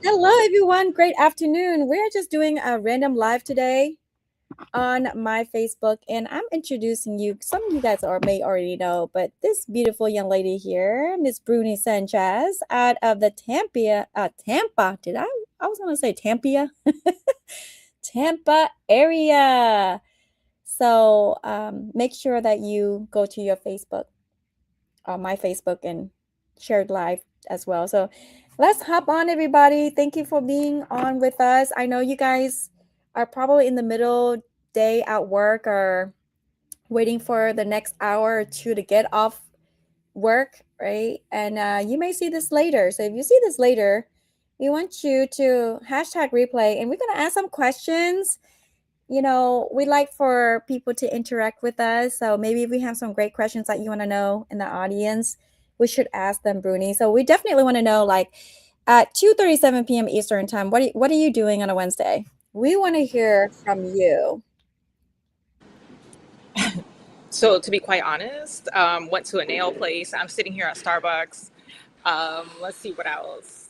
Hello, everyone. Great afternoon. We're just doing a random live today on my Facebook, and I'm introducing you. Some of you guys may already know, but this beautiful young lady here, Miss Bruni Sanchez, out of the Tampa. I was going to say Tampa, Tampa area. So make sure that you go to your Facebook, my Facebook, and share it live as well. So let's hop on, everybody. Thank you for being on with us. I know you guys are probably in the middle day at work or waiting for the next hour or two to get off work, right? And you may see this later. So if you see this later, we want you to hashtag replay, and we're going to ask some questions. We like for people to interact with us. So maybe if we have some great questions that you want to know in the audience, we should ask them, Bruni. So we definitely want to know, like, at 2:37 p.m. Eastern time, what are you doing on a Wednesday? We want to hear from you. So to be quite honest, went to a nail place. I'm sitting here at Starbucks. Let's see what else.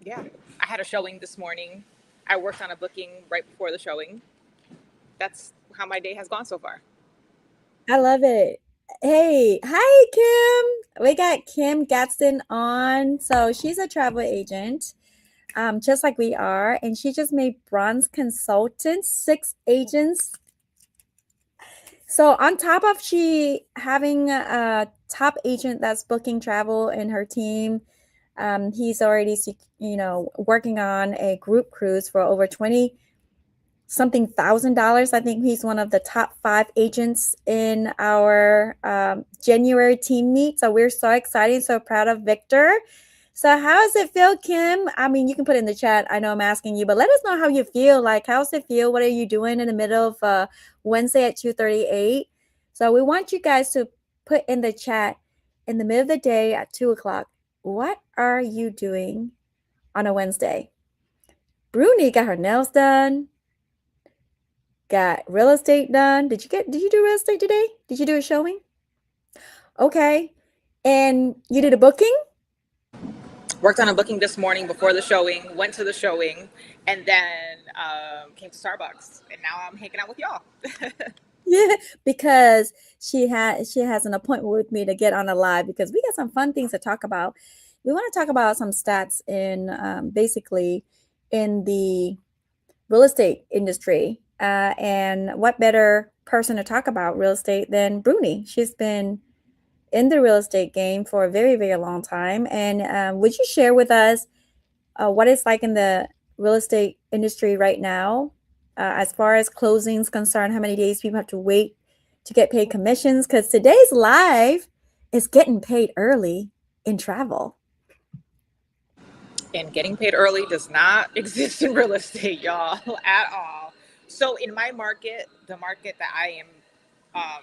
Yeah, I had a showing this morning. I worked on a booking right before the showing. That's how my day has gone so far. I love it. Hey, hi, Kim. We got Kim Gadsden on. So she's a travel agent, just like we are, and she just made bronze consultant, 6 agents. So on top of she having a top agent that's booking travel in her team, he's already working on a group cruise for over 20 something $1,000. I think he's one of the top 5 agents in our January team meet. So we're so excited, so proud of Victor. So how does it feel, Kim? I mean, you can put it in the chat. I know I'm asking you, but let us know how you feel. Like, how's it feel? What are you doing in the middle of Wednesday at 2:38? So we want you guys to put in the chat in the middle of the day at 2 o'clock. What are you doing on a Wednesday? Bruni got her nails done. Got real estate done. Did you do real estate today? Did you do a showing? Okay. And you did a booking? Worked on a booking this morning before the showing. Went to the showing, and then came to Starbucks. And now I'm hanging out with y'all. Yeah, because she has an appointment with me to get on a live because we got some fun things to talk about. We want to talk about some stats in basically in the real estate industry. And what better person to talk about real estate than Bruni? She's been in the real estate game for a very, very long time. And would you share with us what it's like in the real estate industry right now, as far as closings concerned? How many days people have to wait to get paid commissions? Because today's live is getting paid early in travel. And getting paid early does not exist in real estate, y'all, at all. So in my market, the market that I am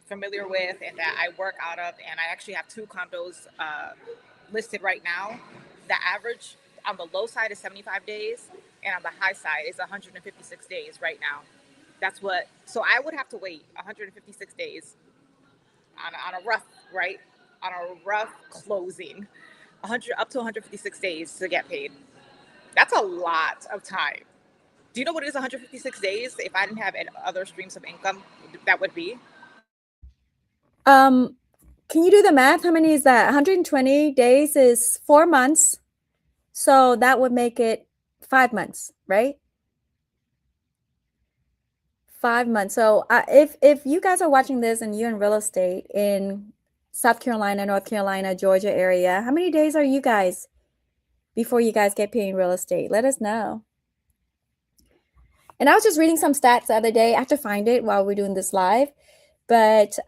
familiar with and that I work out of, and I actually have 2 condos listed right now, the average on the low side is 75 days, and on the high side is 156 days right now. So I would have to wait 156 days on a rough, right? On a rough closing, 100 up to 156 days to get paid. That's a lot of time. Do you know what it is 156 days? If I didn't have other streams of income, that would be. Can you do the math? How many is that? 120 days is 4 months. So that would make it 5 months, right? 5 months. So if you guys are watching this and you're in real estate in South Carolina, North Carolina, Georgia area, how many days are you guys before you guys get paid in real estate? Let us know. And I was just reading some stats the other day. I have to find it while we're doing this live. But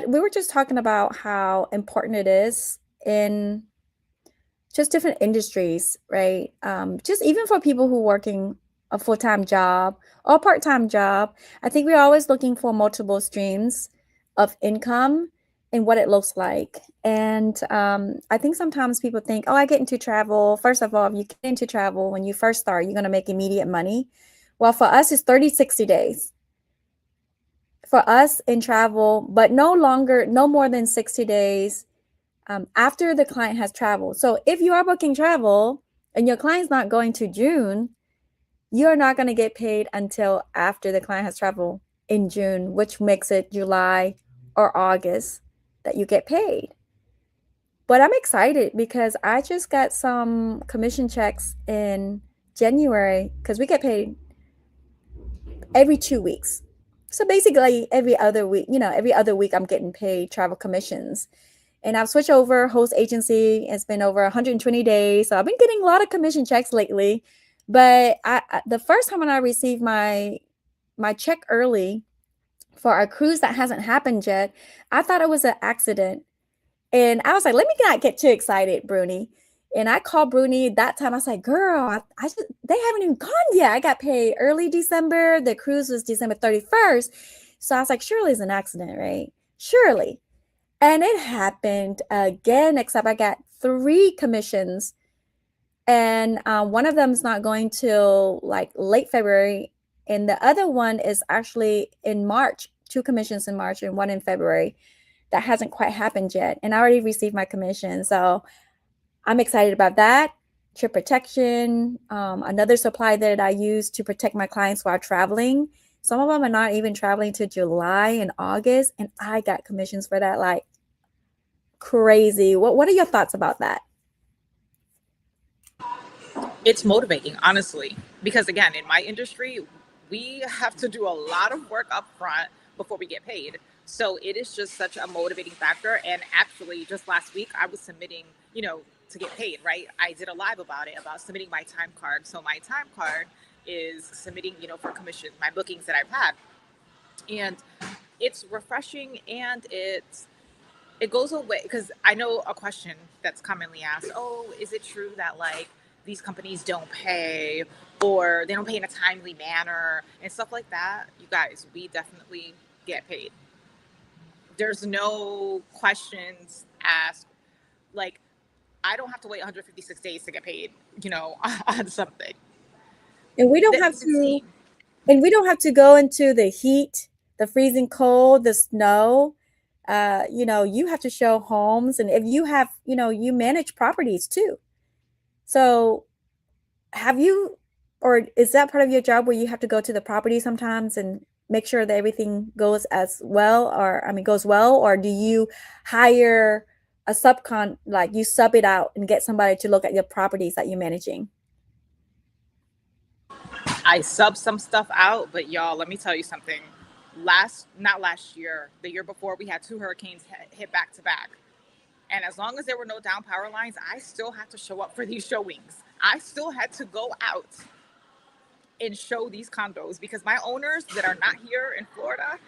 we were just talking about how important it is in just different industries, right? Just even for people who are working a full-time job or a part-time job, I think we're always looking for multiple streams of income and what it looks like. And I think sometimes people think, oh, I get into travel. First of all, if you get into travel, when you first start, you're going to make immediate money. Well, for us, it's 30, 60 days. For us in travel, but no more than 60 days after the client has traveled. So if you are booking travel and your client's not going to June, you're not going to get paid until after the client has traveled in June, which makes it July or August that you get paid. But I'm excited because I just got some commission checks in January because we get paid every 2 weeks. So basically, every other week, every other week I'm getting paid travel commissions. And I've switched over host agency. It's been over 120 days. So I've been getting a lot of commission checks lately. But the first time when I received my check early for a cruise that hasn't happened yet, I thought it was an accident. And I was like, let me not get too excited, Bruni. And I called Bruni that time. I was like, girl, I just, they haven't even gone yet. I got paid early December. The cruise was December 31st. So I was like, surely it's an accident, right? Surely. And it happened again, except I got 3 commissions. And one of them is not going till like late February. And the other one is actually in March, 2 commissions in March and 1 in February. That hasn't quite happened yet. And I already received my commission. So I'm excited about that. Trip protection, another supply that I use to protect my clients while traveling. Some of them are not even traveling to July and August. And I got commissions for that like crazy. What are your thoughts about that? It's motivating, honestly, because again, in my industry, we have to do a lot of work up front before we get paid. So it is just such a motivating factor. And actually, just last week, I was submitting, to get paid, right? I did a live about it, about submitting my time card. So my time card is submitting, for commissions, my bookings that I've had. And it's refreshing, and it goes away, because I know a question that's commonly asked, oh, is it true that like these companies don't pay, or they don't pay in a timely manner and stuff like that? You guys, we definitely get paid. There's no questions asked. Like, I don't have to wait 156 days to get paid, on something. And we don't have It's to insane. and we don't have to go into the heat, the freezing cold, the snow. You have to show homes, and if you have, you manage properties too. So have you, or is that part of your job where you have to go to the property sometimes and make sure that everything goes as well, or I mean goes well, or do you hire a subcon, like you sub it out and get somebody to look at your properties that you're managing? I sub some stuff out, but y'all, let me tell you something. Not last year, the year before, we had 2 hurricanes hit back to back. And as long as there were no down power lines, I still had to show up for these showings. I still had to go out and show these condos, because my owners that are not here in Florida,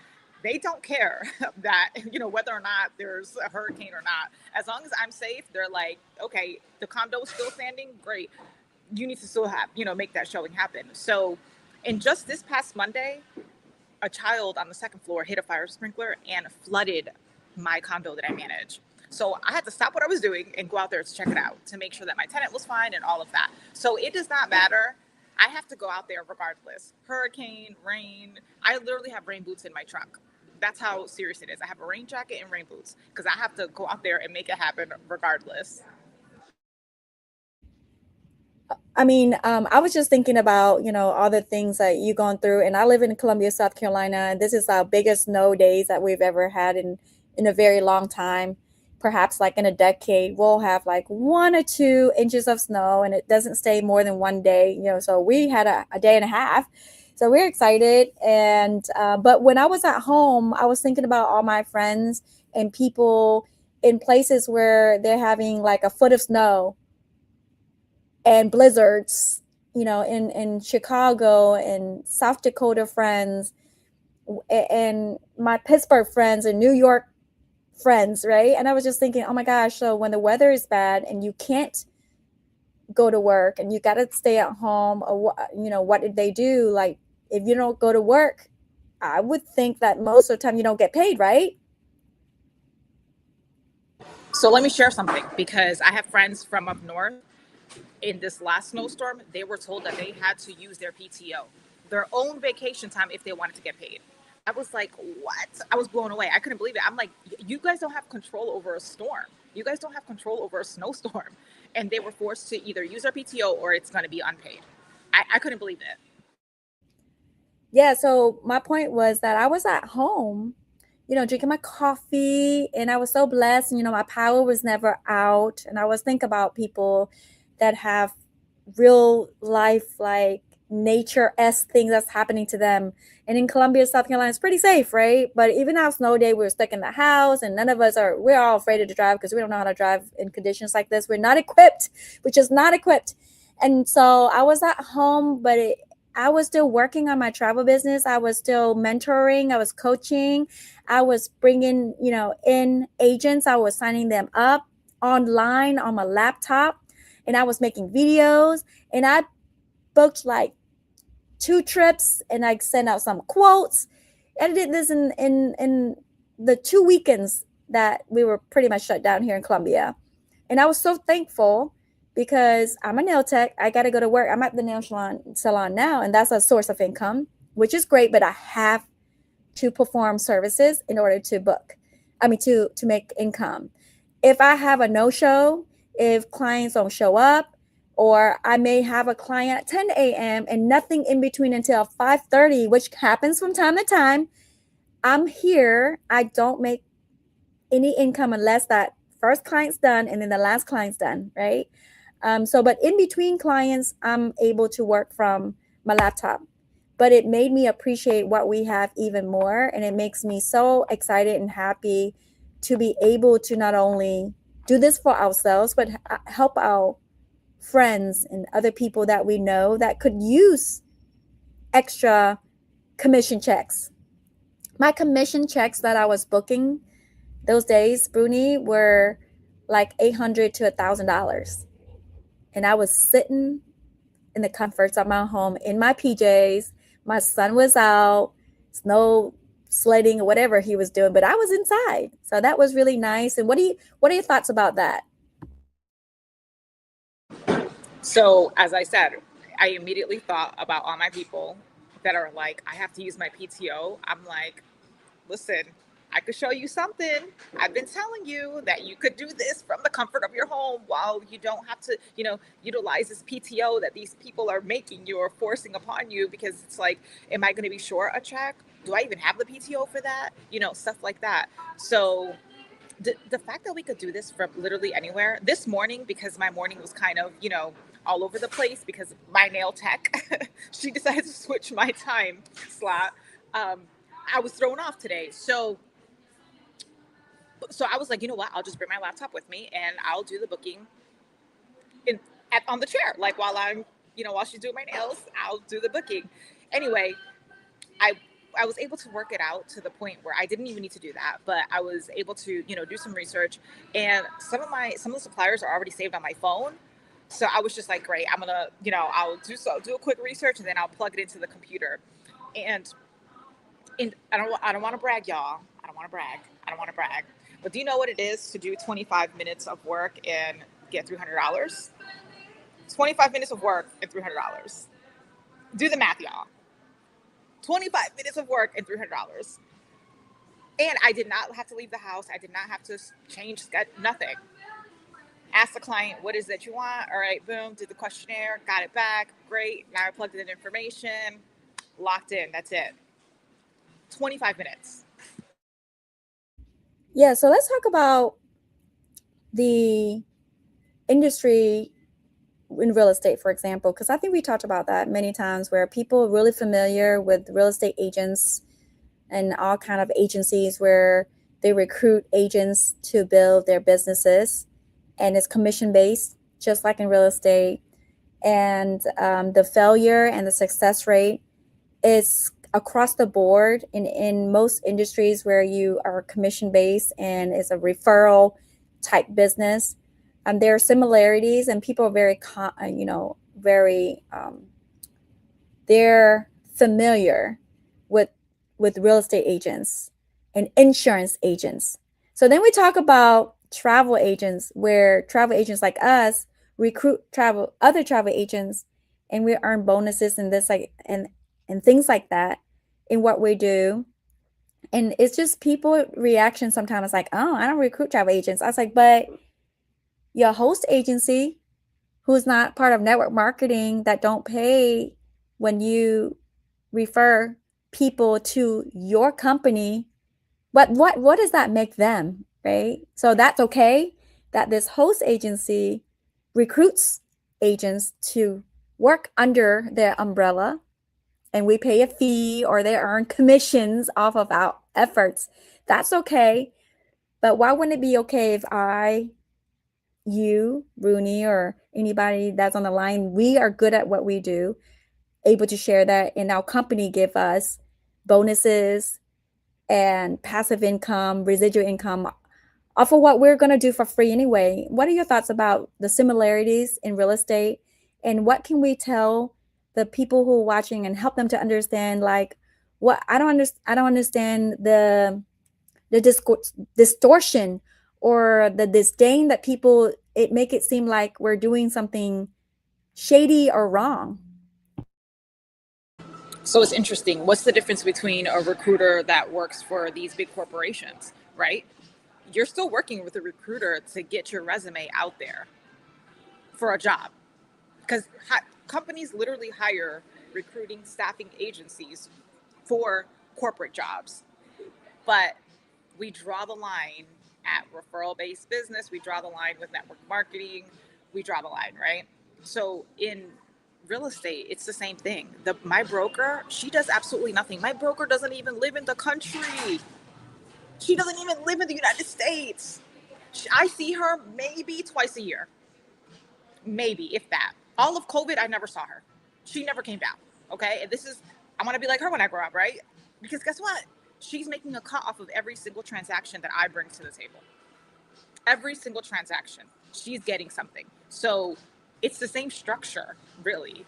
they don't care that, whether or not there's a hurricane or not. As long as I'm safe, they're like, okay, the condo's still standing, great. You need to still have, make that showing happen. So, in just this past Monday, a child on the second floor hit a fire sprinkler and flooded my condo that I manage. So I had to stop what I was doing and go out there to check it out, to make sure that my tenant was fine and all of that. So it does not matter. I have to go out there regardless. Hurricane, rain. I literally have rain boots in my truck. That's how serious it is. I have a rain jacket and rain boots because I have to go out there and make it happen regardless. I mean, I was just thinking about, all the things that you've gone through. And I live in Columbia, South Carolina, and this is our biggest snow days that we've ever had in a very long time. Perhaps like in a decade, we'll have like 1 or 2 inches of snow, and it doesn't stay more than one day, so we had a day and a half. So we're excited. And but when I was at home, I was thinking about all my friends and people in places where they're having like a foot of snow and blizzards, in Chicago and South Dakota friends, and my Pittsburgh friends and New York friends, right? And I was just thinking, oh my gosh, so when the weather is bad and you can't go to work and you got to stay at home, or what did they do? Like, if you don't go to work, I would think that most of the time you don't get paid, right? So let me share something, because I have friends from up north. In this last snowstorm, they were told that they had to use their PTO, their own vacation time, if they wanted to get paid. I was like, what? I was blown away. I couldn't believe it. I'm like, you guys don't have control over a storm. You guys don't have control over a snowstorm. And they were forced to either use their PTO or it's going to be unpaid. I couldn't believe it. Yeah, so my point was that I was at home, drinking my coffee, and I was so blessed. My power was never out. And I was thinking about people that have real life, like nature-esque things that's happening to them. And in Columbia, South Carolina, it's pretty safe, right? But even our snow day, we were stuck in the house, and we're all afraid to drive because we don't know how to drive in conditions like this. We're not equipped, which is not equipped. And so I was at home, but I was still working on my travel business. I was still mentoring. I was coaching. I was bringing, in agents. I was signing them up online on my laptop, and I was making videos, and I booked like 2 trips, and I sent out some quotes. And I did this in the 2 weekends that we were pretty much shut down here in Columbia. And I was so thankful because I'm a nail tech. I got to go to work. I'm at the nail salon now, and that's a source of income, which is great, but I have to perform services in order to to make income. If I have a no-show, if clients don't show up, or I may have a client at 10 a.m. and nothing in between until 5:30, which happens from time to time, I'm here. I don't make any income unless that first client's done and then the last client's done, right? But in between clients, I'm able to work from my laptop. But it made me appreciate what we have even more. And it makes me so excited and happy to be able to not only do this for ourselves, but help our friends and other people that we know that could use extra commission checks. My commission checks that I was booking those days, Bruni, were like $800 to $1,000. And I was sitting in the comforts of my home in my PJs. My son was out, snow sledding or whatever he was doing, but I was inside. So that was really nice. And what are your thoughts about that? So, as I said, I immediately thought about all my people that are like, I have to use my PTO. I'm like, listen, I could show you something. I've been telling you that you could do this from the comfort of your home while you don't have to, utilize this PTO that these people are making you or forcing upon you, because it's like, am I going to be short a check? Do I even have the PTO for that? Stuff like that. So the fact that we could do this from literally anywhere this morning, because my morning was kind of, all over the place because my nail tech, she decided to switch my time slot. I was thrown off today. So I was like, you know what? I'll just bring my laptop with me and I'll do the booking on the chair. Like while she's doing my nails, I'll do the booking. Anyway, I was able to work it out to the point where I didn't even need to do that, but I was able to, do some research, and some of the suppliers are already saved on my phone. So I was just like, great, I'm gonna, I'll do a quick research and then I'll plug it into the computer. And I don't want to brag, y'all. I don't want to brag. But do you know what it is to do 25 minutes of work and get $300? 25 minutes of work and $300. Do the math, y'all. 25 minutes of work and $300. And I did not have to leave the house. I did not have to change nothing. Ask the client, what is it you want? All right, boom, did the questionnaire, got it back. Great. Now I plugged in information, locked in. That's it. 25 minutes. Yeah, so let's talk about the industry in real estate, for example, because I think we talked about that many times, where people are really familiar with real estate agents and all kind of agencies where they recruit agents to build their businesses, and it's commission based, just like in real estate. And the failure and the success rate is across the board in most industries where you are commission based and it's a referral type business. There are similarities, and people are they're familiar with real estate agents and insurance agents. So then we talk about travel agents, where travel agents like us recruit other travel agents, and we earn bonuses and this and things like that in what we do. And it's just people reaction sometimes like, oh, I don't recruit travel agents. I was like, but your host agency who's not part of network marketing that don't pay when you refer people to your company, what does that make them, right? So that's okay that this host agency recruits agents to work under their umbrella and we pay a fee or they earn commissions off of our efforts. That's okay. But why wouldn't it be okay if you, Rooney, or anybody that's on the line, we are good at what we do, able to share that, and our company give us bonuses and passive income, residual income off of what we're going to do for free anyway. What are your thoughts about the similarities in real estate, and what can we tell the people who are watching and help them to understand, like, what I don't understand the distortion or the disdain that people it make it seem like we're doing something shady or wrong. So it's interesting. What's the difference between a recruiter that works for these big corporations, right? You're still working with a recruiter to get your resume out there for a job, because companies literally hire recruiting staffing agencies for corporate jobs. But we draw the line at referral based business. We draw the line with network marketing. We draw the line, right? So in real estate, it's the same thing. My broker, she does absolutely nothing. My broker doesn't even live in the country. She doesn't even live in the United States. I see her maybe twice a year, maybe if that. All of COVID, I never saw her. She never came down. Okay, and I want to be like her when I grow up, right? Because guess what? She's making a cut off of every single transaction that I bring to the table. Every single transaction, she's getting something. So it's the same structure, really.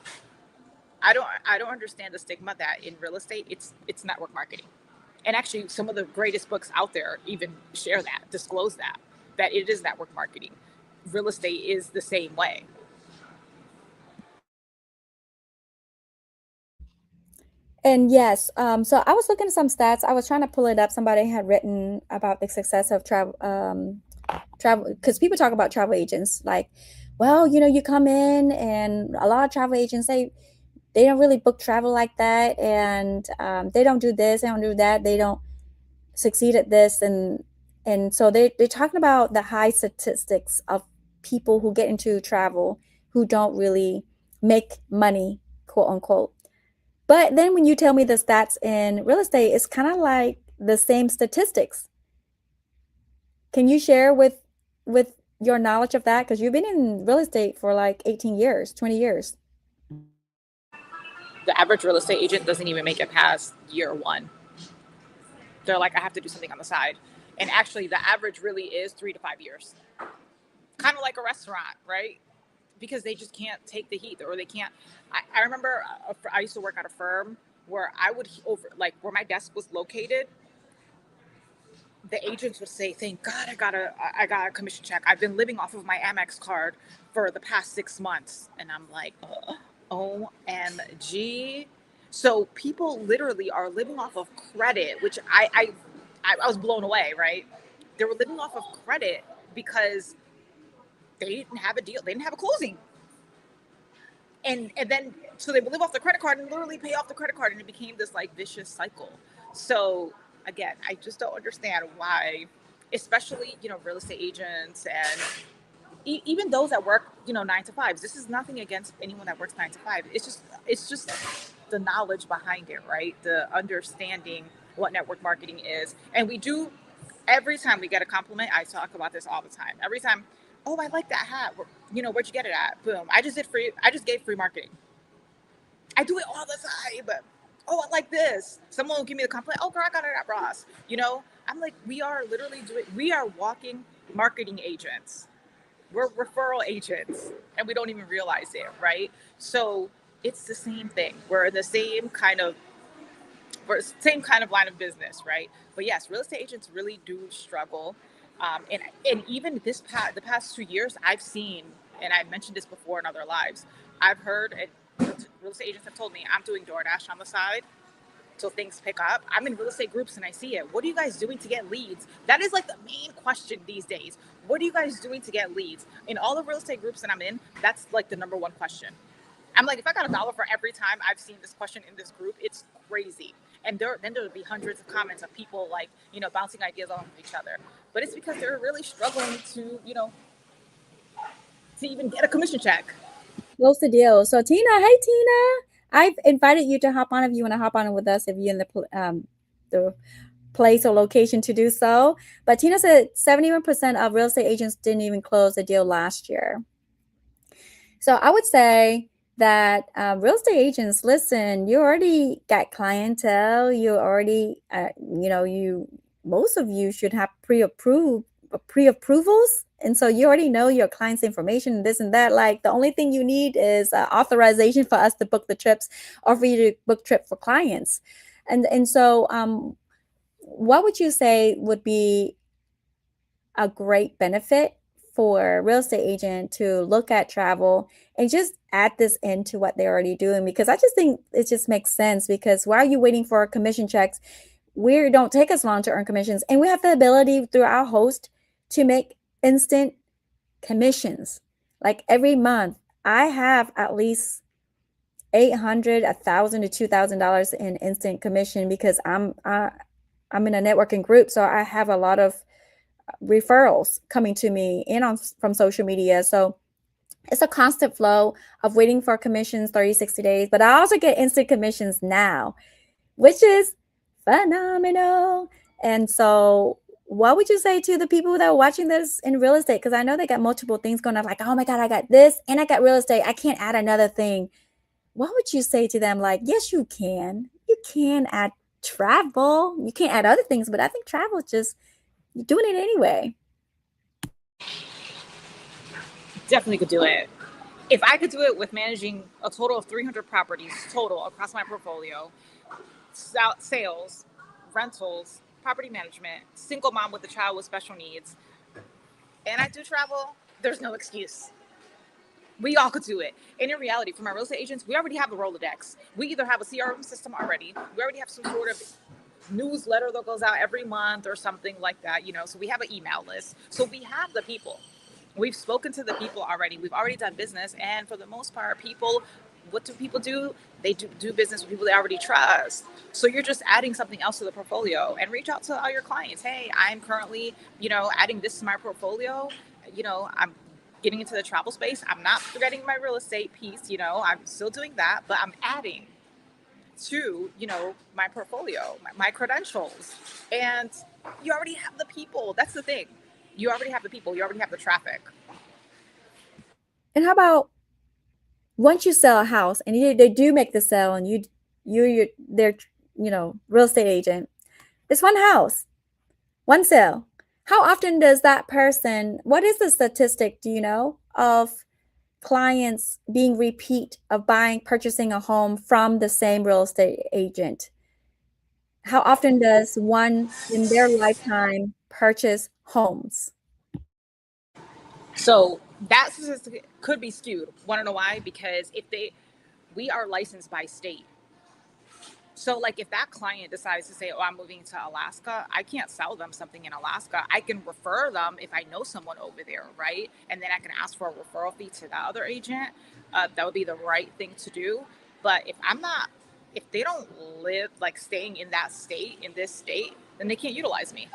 I don't understand the stigma that in real estate it's network marketing. And actually some of the greatest books out there even share that, disclose that it is network marketing. Real estate is the same way. And yes, so I was looking at some stats. I was trying to pull it up. Somebody had written about the success of travel, because people talk about travel agents like, well, you come in, and a lot of travel agents they don't really book travel like that, and they don't do this, they don't do that, they don't succeed at this, and so they're talking about the high statistics of people who get into travel who don't really make money, quote unquote. But then when you tell me the stats in real estate, it's kind of like the same statistics. Can you share with your knowledge of that? Because you've been in real estate for like 18 years, 20 years. The average real estate agent doesn't even make it past year one. They're like, I have to do something on the side. And actually the average really is 3 to 5 years. Kind of like a restaurant, right? Because they just can't take the heat, or they can't. I remember I used to work at a firm where I would like where my desk was located. The agents would say, "Thank God I got a commission check. I've been living off of my Amex card for the past 6 months," and I'm like, "OMG!" So people literally are living off of credit, which I was blown away. Right? They were living off of credit because they didn't have a deal. They didn't have a closing. And then so they would live off the credit card and literally pay off the credit card, and it became this like vicious cycle. So again, I just don't understand why, especially real estate agents and even those that work 9 to 5s. This is nothing against anyone that works 9 to 5. It's just the knowledge behind it, right? The understanding what network marketing is. And we do, every time we get a compliment, I talk about this all the time. Every time, oh, I like that hat. Where'd you get it at? Boom. I just gave free marketing. I do it all the time. But oh, I like this. Someone will give me the compliment. Oh, girl, I got it at Ross. I'm like, we are literally we are walking marketing agents. We're referral agents, and we don't even realize it, right? So it's the same thing. We're in the same kind of line of business, right? But yes, real estate agents really do struggle. And even the past 2 years, I've seen, and I've mentioned this before in other lives, I've heard, and real estate agents have told me, I'm doing DoorDash on the side. till things pick up. I'm in real estate groups and I see it. What are you guys doing to get leads? That is like the main question these days. What are you guys doing to get leads? In all the real estate groups that I'm in, that's like the number one question. I'm like, if I got $1 for every time I've seen this question in this group, it's crazy. And then there would be hundreds of comments of people like, bouncing ideas off of each other. But it's because they're really struggling to, to even get a commission check. Close the deal. So Tina, hey Tina, I've invited you to hop on if you want to hop on with us if you're in the place or location to do so. But Tina said 71% of real estate agents didn't even close a deal last year. So I would say that real estate agents, listen, you already got clientele. You already, most of you should have pre-approvals. And so you already know your client's information, this and that. Like the only thing you need is authorization for us to book the trips or for you to book trip for clients. And so what would you say would be a great benefit for a real estate agent to look at travel and just add this into what they're already doing? Because I just think it just makes sense, because why are you waiting for commission checks? We don't take as long to earn commissions, and we have the ability through our host to make instant commissions. Like every month, I have at least $800, $1,000 to $2,000 in instant commission because I'm in a networking group, so I have a lot of referrals coming to me from social media. So it's a constant flow of waiting for commissions 30, 60 days. But I also get instant commissions now, which is phenomenal. And so what would you say to the people that are watching this in real estate? Because I know they got multiple things going on, like, oh my God, I got this and I got real estate. I can't add another thing. What would you say to them? Like, yes, you can. You can add travel. You can't add other things, but I think travel is just, you're doing it anyway. Definitely could do it. If I could do it with managing a total of 300 properties total across my portfolio, sales, rentals, property management, single mom with a child with special needs, and I do travel, there's no excuse. We all could do it. And in reality, for my real estate agents, we already have a Rolodex. We either have a CRM system already, we already have some sort of newsletter that goes out every month or something like that, so we have an email list. So we have the people. We've spoken to the people already. We've already done business. And for the most part, what do people do? They do business with people they already trust. So you're just adding something else to the portfolio, and reach out to all your clients. Hey, I'm currently, adding this to my portfolio. I'm getting into the travel space. I'm not forgetting my real estate piece. I'm still doing that, but I'm adding to, my portfolio, my credentials. And you already have the people. That's the thing. You already have the people. You already have the traffic. And how about once you sell a house and they do make the sale, and you're their real estate agent, it's one house, one sale. How often does that person, what is the statistic, do you know, of clients being repeat of purchasing a home from the same real estate agent? How often does one in their lifetime purchase homes? So that statistic could be skewed. Want to know why? Because we are licensed by state. So like if that client decides to say, oh, I'm moving to Alaska, I can't sell them something in Alaska. I can refer them if I know someone over there, right? And then I can ask for a referral fee to that other agent. That would be the right thing to do. But if they don't live like staying in that state, in this state, then they can't utilize me.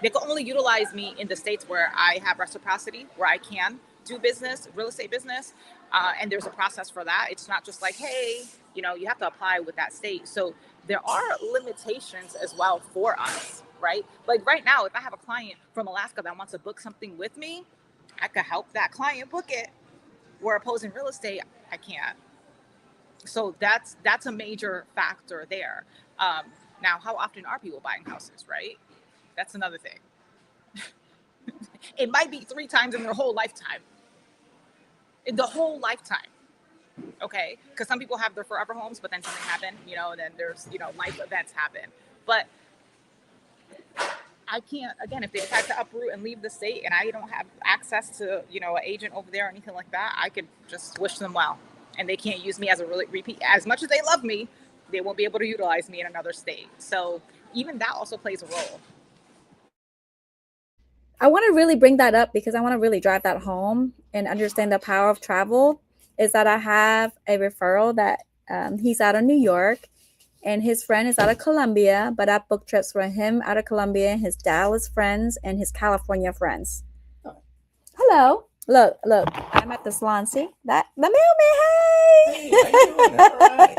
They can only utilize me in the states where I have reciprocity, where I can do business, real estate business. And there's a process for that. It's not just like, hey, you have to apply with that state. So there are limitations as well for us, right? Like right now, if I have a client from Alaska that wants to book something with me, I could help that client book it. Where opposing real estate, I can't. So that's a major factor there. Now, how often are people buying houses, right? That's another thing. It might be 3 times in their whole lifetime. In the whole lifetime. Okay, because some people have their forever homes, but then something happened, and then there's, life events happen. But I can't, again, if they decide to uproot and leave the state and I don't have access to, an agent over there or anything like that, I could just wish them well. And they can't use me as a repeat. As much as they love me, They won't be able to utilize me in another state. So even that also plays a role. I want to really bring that up because I want to really drive that home and understand the power of travel. Is that I have a referral that he's out of New York and his friend is out of Colombia, but I booked trips for him out of Colombia, his Dallas friends, and his California friends. Hello. Look, look. I'm at the salon. See that? The mailman. Hey. Hey, how you doing? All right.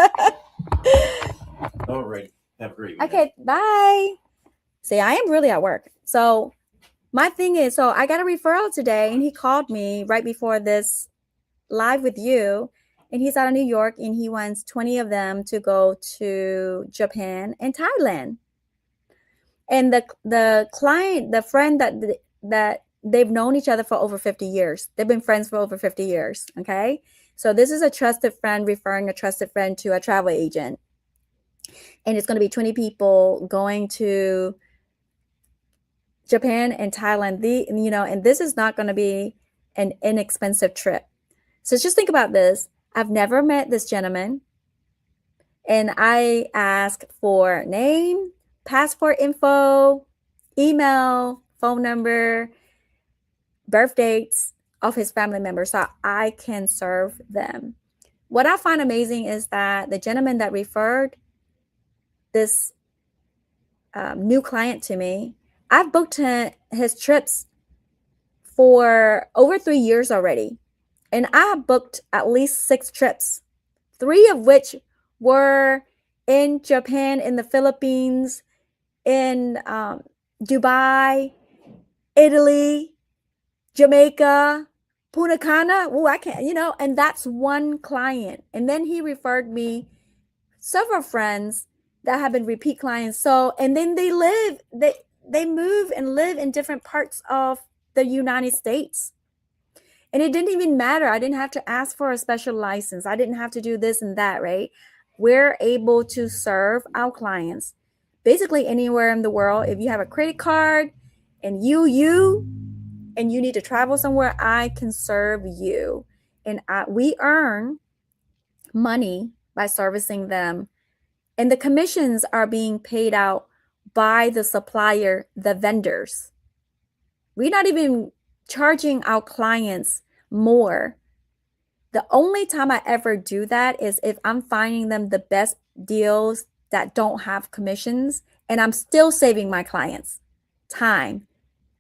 All right. Have a great one. Okay, bye. See, I am really at work. So my thing is, so I got a referral today, and he called me right before this live with you, and he's out of New York, and he wants 20 of them to go to Japan and Thailand. And the client, the friend that they've known each other for over 50 years. They've been friends for over 50 years. Okay. So this is a trusted friend referring a trusted friend to a travel agent. And it's going to be 20 people going to Japan and Thailand. And this is not going to be an inexpensive trip. So just think about this. I've never met this gentleman. And I asked for name, passport info, email, phone number, birth dates of his family members so I can serve them. What I find amazing is that the gentleman that referred this new client to me, I've booked his trips for over 3 years already. And I have booked at least 6 trips, 3 of which were in Japan, in the Philippines, in Dubai, Italy, Jamaica, Punta Cana. Oh, I can't, and that's one client. And then he referred me several friends that have been repeat clients. So, and then they move and live in different parts of the United States. And it didn't even matter. I didn't have to ask for a special license. I didn't have to do this and that, right? We're able to serve our clients basically anywhere in the world. If you have a credit card and you need to travel somewhere, I can serve you. And we earn money by servicing them. And the commissions are being paid out by the supplier, the vendors. We're not even charging our clients more. The only time I ever do that is if I'm finding them the best deals that don't have commissions, and I'm still saving my clients time,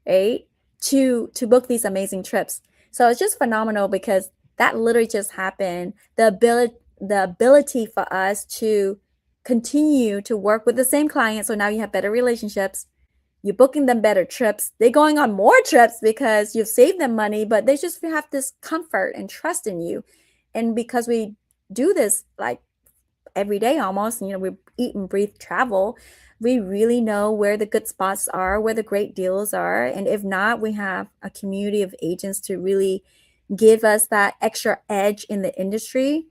right? To book these amazing trips. So it's just phenomenal because that literally just happened. The ability for us to continue to work with the same client. So now you have better relationships. You're booking them better trips. They're going on more trips because you've saved them money, but they just have this comfort and trust in you. And because we do this like every day almost, we eat and breathe travel, we really know where the good spots are, where the great deals are. And if not, we have a community of agents to really give us that extra edge in the industry.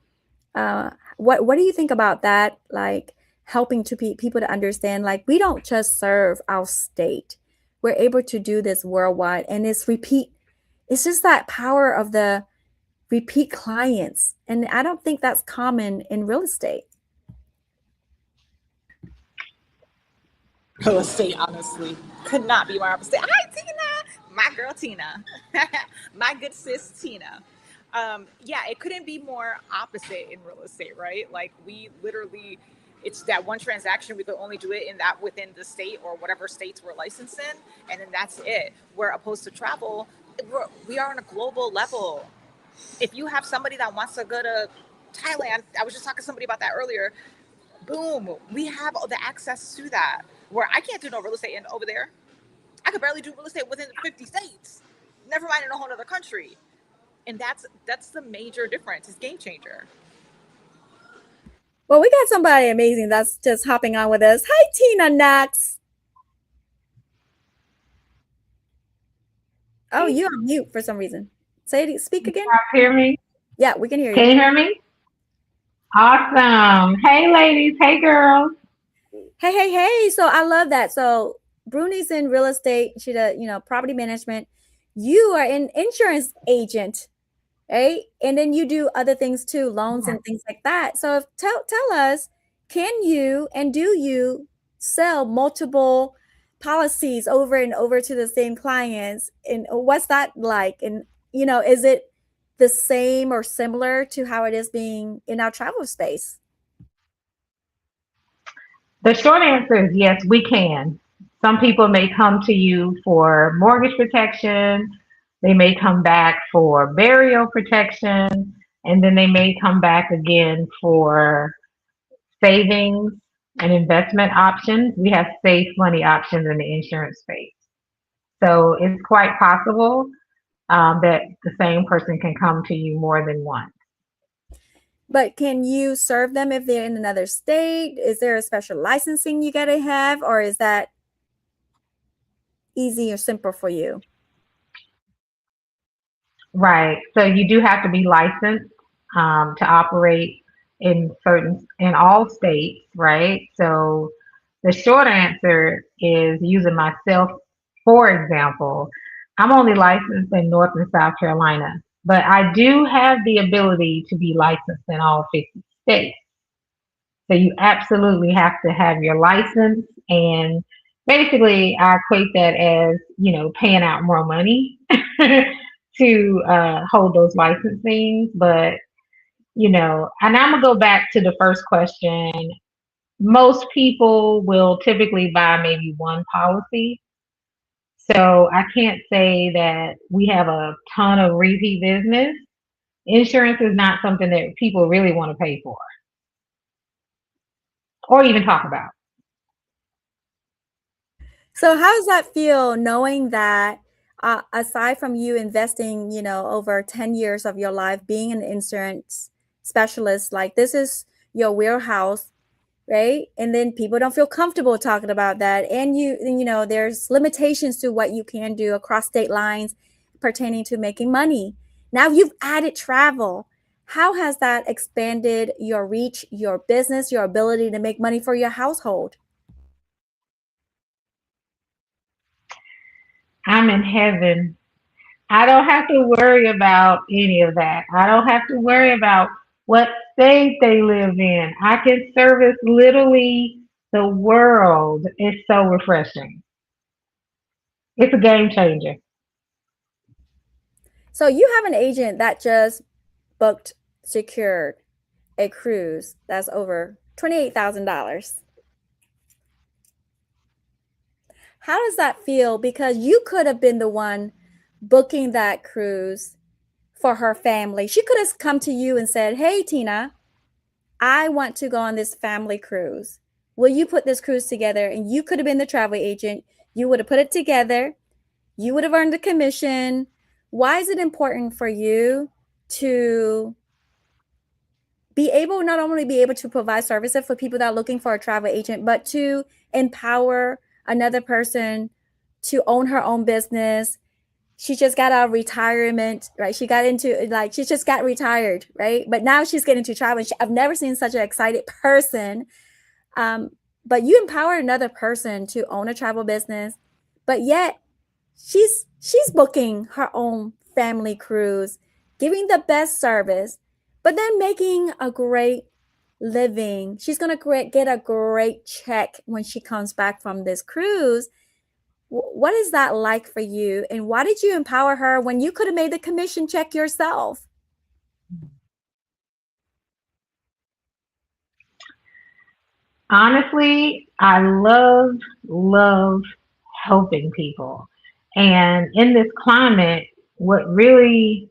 What do you think about that? Like helping to people to understand, like we don't just serve our state. We're able to do this worldwide, and it's repeat. It's just that power of the repeat clients. And I don't think that's common in real estate. Real estate, honestly, could not be more opposite. Hi, Tina, my girl Tina, my good sis Tina. Yeah, it couldn't be more opposite in real estate, right? Like we literally, it's that one transaction. We could only do it within the state or whatever states we're licensed in, and then that's it. Where opposed to travel, we are on a global level. If you have somebody that wants to go to Thailand, I was just talking to somebody about that earlier. Boom, we have the access to that. Where I can't do no real estate over there. I could barely do real estate within 50 states. Never mind in a whole other country. And that's the major difference. It's game changer. Well, we got somebody amazing that's just hopping on with us. Hi, Tina Knox. Oh, you're on mute for some reason. Speak again. Can you hear me? Yeah, we can hear you. Can you hear me? Awesome. Hey, ladies. Hey, girls. Hey. So I love that. So Bruni's in real estate. She does, property management. You are an insurance agent, right? And then you do other things too, loans and things like that. So tell us, can you and do you sell multiple policies over and over to the same clients? And what's that like? And, is it the same or similar to how it is being in our travel space? The short answer is yes, we can. Some people may come to you for mortgage protection, they may come back for burial protection, and then they may come back again for savings and investment options. We have safe money options in the insurance space. So it's quite possible that the same person can come to you more than once. But can you serve them if they're in another state? Is there a special licensing you got to have, or is that easy or simple for you? Right. So you do have to be licensed to operate in all states, right? So the short answer is using myself, for example, I'm only licensed in North and South Carolina, but I do have the ability to be licensed in all 50 states. So you absolutely have to have your license, and basically I equate that as, paying out more money to hold those licensings. But, and I'm gonna go back to the first question. Most people will typically buy maybe one policy. So I can't say that we have a ton of repeat business. Insurance is not something that people really want to pay for or even talk about. So how does that feel knowing that aside from you investing, over 10 years of your life being an insurance specialist, like this is your warehouse, right? And then people don't feel comfortable talking about that. And there's limitations to what you can do across state lines pertaining to making money. Now you've added travel. How has that expanded your reach, your business, your ability to make money for your household? I'm in heaven. I don't have to worry about any of that. I don't have to worry about what state they live in. I can service literally the world. It's so refreshing. It's a game changer. So you have an agent that just booked, secured a cruise that's over $28,000. How does that feel? Because you could have been the one booking that cruise for her family. She could have come to you and said, "Hey, Tina, I want to go on this family cruise. Will you put this cruise together?" And you could have been the travel agent. You would have put it together. You would have earned a commission. Why is it important for you to be able, not only be able to provide services for people that are looking for a travel agent, but to empower another person to own her own business? She just got out of retirement, right? She got into she just got retired, right? But now she's getting to travel. I've never seen such an excited person. Um, but you empower another person to own a travel business, but yet she's booking her own family cruise, giving the best service, but then making a great living. She's gonna get a great check when she comes back from this cruise. What is that like for you? And why did you empower her when you could have made the commission check yourself? Honestly, I love helping people. And in this climate, what really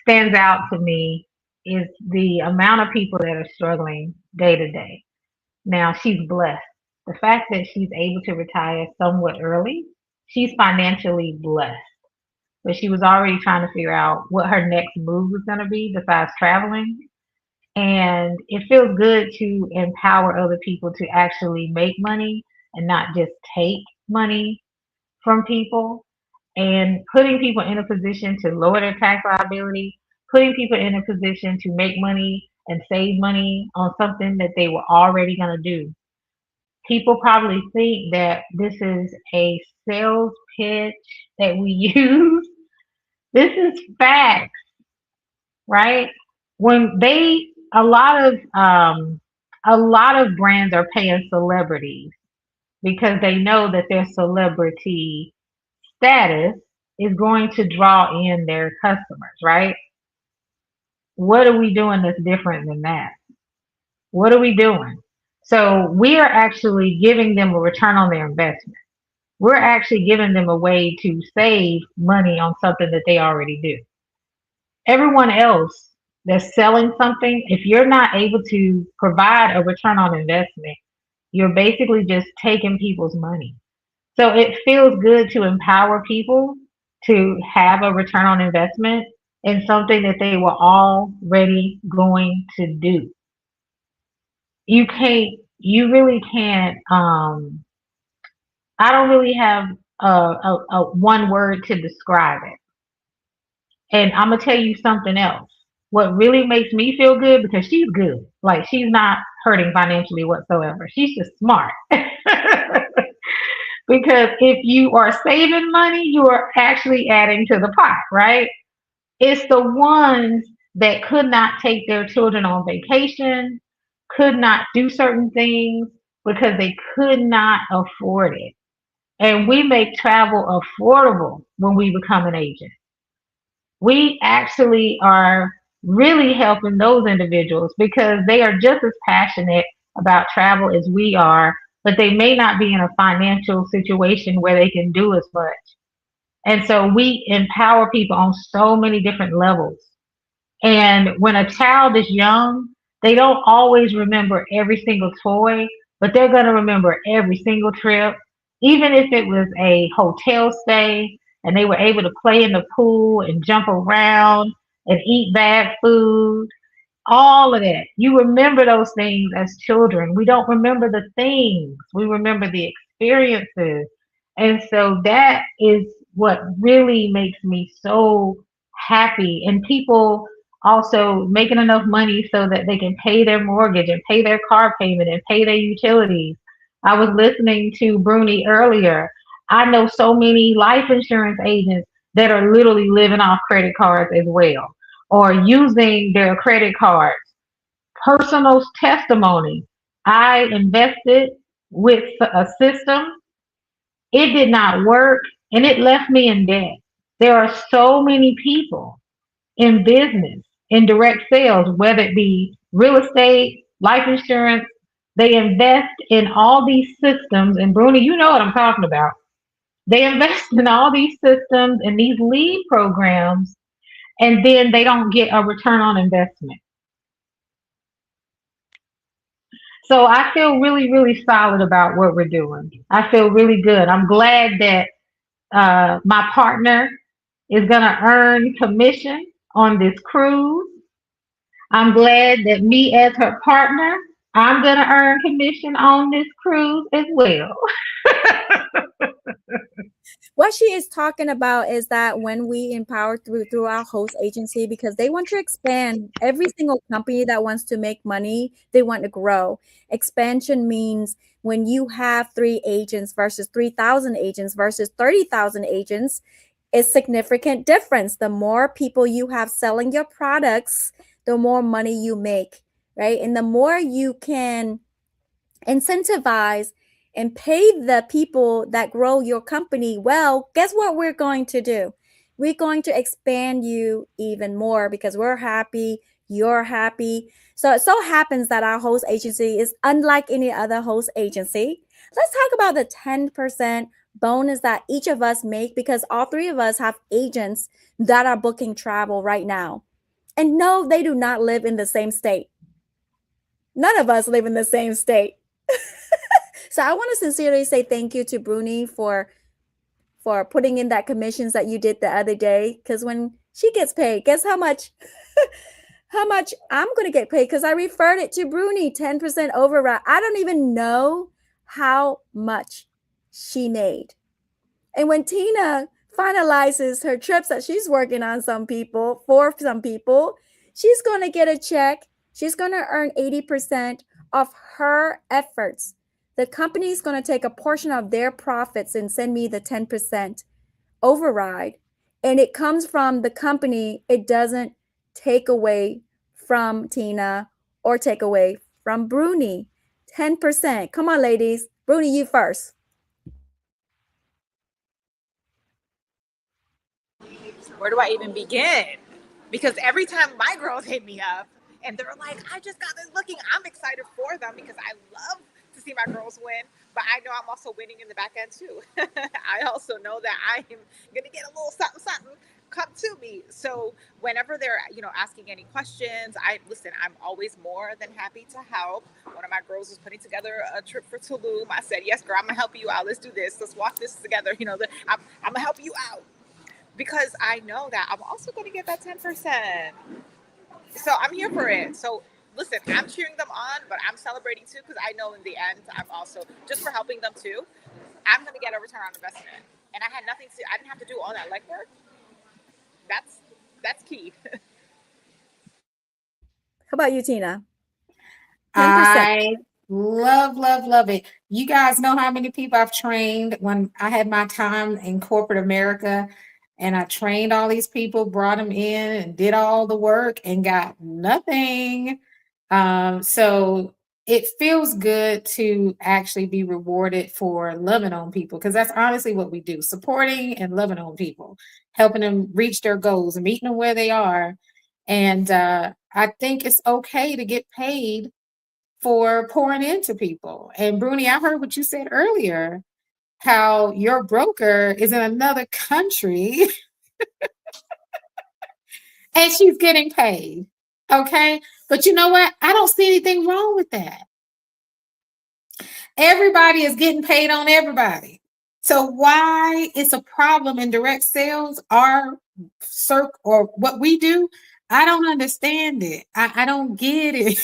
stands out to me is the amount of people that are struggling day to day. Now, she's blessed. The fact that she's able to retire somewhat early, she's financially blessed. But she was already trying to figure out what her next move was going to be besides traveling. And it feels good to empower other people to actually make money and not just take money from people, and putting people in a position to lower their tax liability, putting people in a position to make money and save money on something that they were already going to do. People probably think that this is a sales pitch that we use. This is facts, right? When a lot of a lot of brands are paying celebrities because they know that their celebrity status is going to draw in their customers, right? What are we doing that's different than that? What are we doing? So we are actually giving them a return on their investment. We're actually giving them a way to save money on something that they already do. Everyone else that's selling something, if you're not able to provide a return on investment, you're basically just taking people's money. So it feels good to empower people to have a return on investment in something that they were already going to do. You really can't, I don't really have a one word to describe it. And I'm gonna tell you something else. What really makes me feel good, because she's good. Like, she's not hurting financially whatsoever. She's just smart. Because if you are saving money, you are actually adding to the pot, right? It's the ones that could not take their children on vacation, could not do certain things because they could not afford it. And we make travel affordable when we become an agent. We actually are really helping those individuals because they are just as passionate about travel as we are, but they may not be in a financial situation where they can do as much. And so we empower people on so many different levels. And when a child is young, they don't always remember every single toy, but they're going to remember every single trip, even if it was a hotel stay and they were able to play in the pool and jump around and eat bad food, all of that. You remember those things as children. We don't remember the things, we remember the experiences. And so that is what really makes me so happy. And people also making enough money so that they can pay their mortgage and pay their car payment and pay their utilities. I was listening to Bruni earlier. I know so many life insurance agents that are literally living off credit cards as well, or using their credit cards. Personal testimony. I invested with a system. It did not work and it left me in debt. There are so many people in business, in direct sales, whether it be real estate, life insurance, they invest in all these systems. And Bruni, you know what I'm talking about. They invest in all these systems and these lead programs, and then they don't get a return on investment. So I feel really, really solid about what we're doing. I feel really good. I'm glad that my partner is going to earn commission on this cruise. I'm glad that me as her partner, I'm going to earn commission on this cruise as well. What she is talking about is that when we empower through our host agency, because they want to expand, every single company that wants to make money, they want to grow. Expansion means when you have 3 agents versus 3,000 agents versus 30,000 agents, it's significant difference. The more people you have selling your products, the more money you make, right? And the more you can incentivize and pay the people that grow your company well, guess what we're going to do? We're going to expand you even more because we're happy, you're happy. So it so happens that our host agency is unlike any other host agency. Let's talk about the 10% bonus that each of us make, because all 3 of us have agents that are booking travel right now. And no, they do not live in the same state. None of us live in the same state. So I want to sincerely say thank you to Bruni for putting in that commissions that you did the other day. Because when she gets paid, guess how much? How much I'm going to get paid? Because I referred it to Bruni, 10% override. I don't even know how much she made. And when Tina finalizes her trips that she's working on for some people, she's going to get a check. She's going to earn 80% of her efforts. The company is going to take a portion of their profits and send me the 10% override. And it comes from the company. It doesn't take away from Tina or take away from Bruni. 10%. Come on, ladies. Bruni, you first. Where do I even begin? Because every time my girls hit me up and they're like, I just got this looking, I'm excited for them because I love to see my girls win, but I know I'm also winning in the back end too. I also know that I am going to get a little something, something come to me. So whenever they're, asking any questions, I'm always more than happy to help. One of my girls was putting together a trip for Tulum. I said, yes, girl, I'm going to help you out. Let's do this. Let's walk this together. I'm going to help you out because I know that I'm also going to get that 10%. So I'm here for it. So listen, I'm cheering them on, but I'm celebrating too because I know in the end, I'm also just for helping them too. I'm going to get a return on investment, and I didn't have to do all that legwork. That's key. How about you, Tina? 10%. I love it. You guys know how many people I've trained when I had my time in corporate America, and I trained all these people, brought them in and did all the work and got nothing. So it feels good to actually be rewarded for loving on people, because that's honestly what we do, supporting and loving on people, helping them reach their goals and meeting them where they are. And I think it's okay to get paid for pouring into people. And Bruni, I heard what you said earlier, how your broker is in another country and she's getting paid. Okay. But you know what? I don't see anything wrong with that. Everybody is getting paid on everybody. So why it's a problem in direct sales, our circ or what we do, I don't understand it. I don't get it.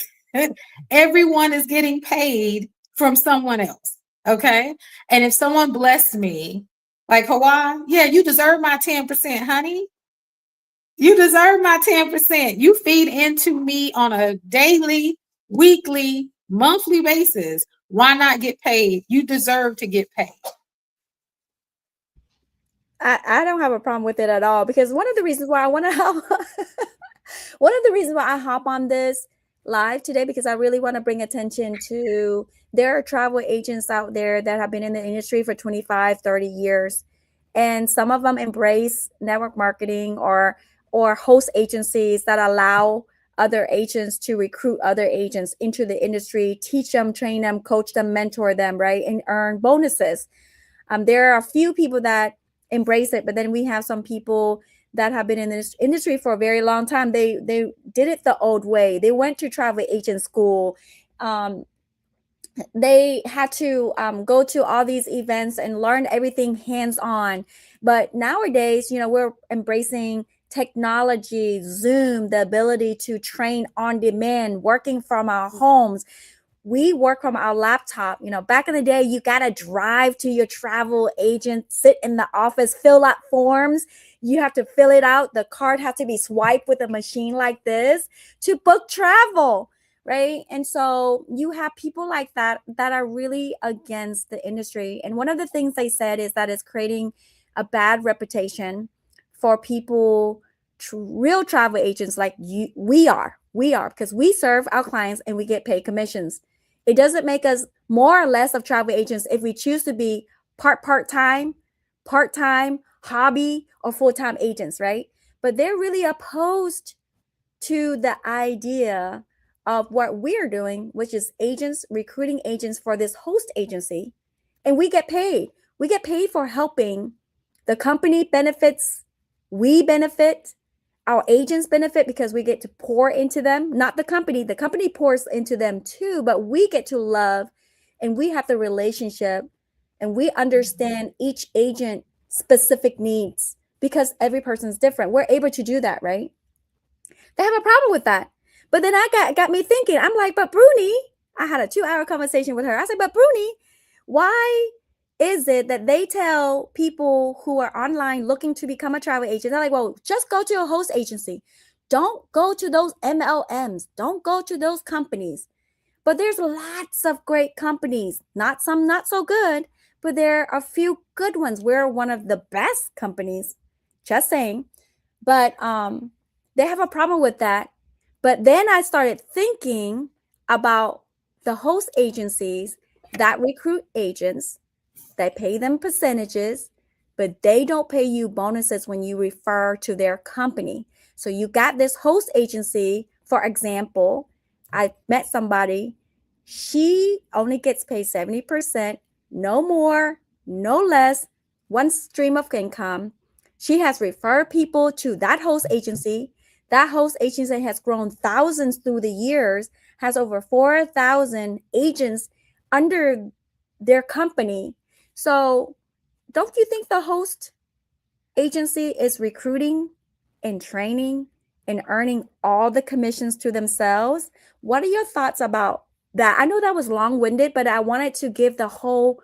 Everyone is getting paid from someone else. Okay. And if someone blessed me, like Hawaii, yeah, you deserve my 10%, honey. You deserve my 10%. You feed into me on a daily, weekly, monthly basis. Why not get paid? You deserve to get paid. I don't have a problem with it at all, because one of the reasons why I want to help, one of the reasons why I hop on this live today, because I really want to bring attention to, there are travel agents out there that have been in the industry for 25, 30 years. And some of them embrace network marketing or host agencies that allow other agents to recruit other agents into the industry, teach them, train them, coach them, mentor them, right? And earn bonuses. There are a few people that embrace it, but then we have some people that have been in this industry for a very long time. They did it the old way. They went to travel agent school. They had to go to all these events and learn everything hands-on. But nowadays, we're embracing technology, Zoom, the ability to train on demand, working from our homes. We work from our laptop. Back in the day, you got to drive to your travel agent, sit in the office, fill out forms. You have to fill it out. The card has to be swiped with a machine like this to book travel, right? And so you have people like that are really against the industry. And one of the things they said is that it's creating a bad reputation for people, real travel agents like we are, because we serve our clients and we get paid commissions. It doesn't make us more or less of travel agents if we choose to be part-time, hobby, or full-time agents, right? But they're really opposed to the idea of what we're doing, which is agents, recruiting agents for this host agency. And we get paid. We get paid for helping. The company benefits, we benefit, our agents benefit because we get to pour into them, not the company. The company pours into them too, but we get to love, and we have the relationship, and we understand each agent specific needs because every person's different. We're able to do that, right? They have a problem with that. But then I got me thinking, I'm like, but Bruni, I had a 2-hour conversation with her. I said, but Bruni, why is it that they tell people who are online looking to become a travel agent, they're like, well, just go to a host agency. Don't go to those MLMs. Don't go to those companies. But there's lots of great companies, not some not so good, but there are a few good ones. We're one of the best companies, just saying. But they have a problem with that. But then I started thinking about the host agencies that recruit agents, they pay them percentages, but they don't pay you bonuses when you refer to their company. So you got this host agency, for example, I met somebody, she only gets paid 70%, no more, no less, one stream of income. She has referred people to that host agency. That host agency has grown thousands through the years, has over 4,000 agents under their company. So, don't you think the host agency is recruiting and training and earning all the commissions to themselves? What are your thoughts about that? I know that was long winded, but I wanted to give the whole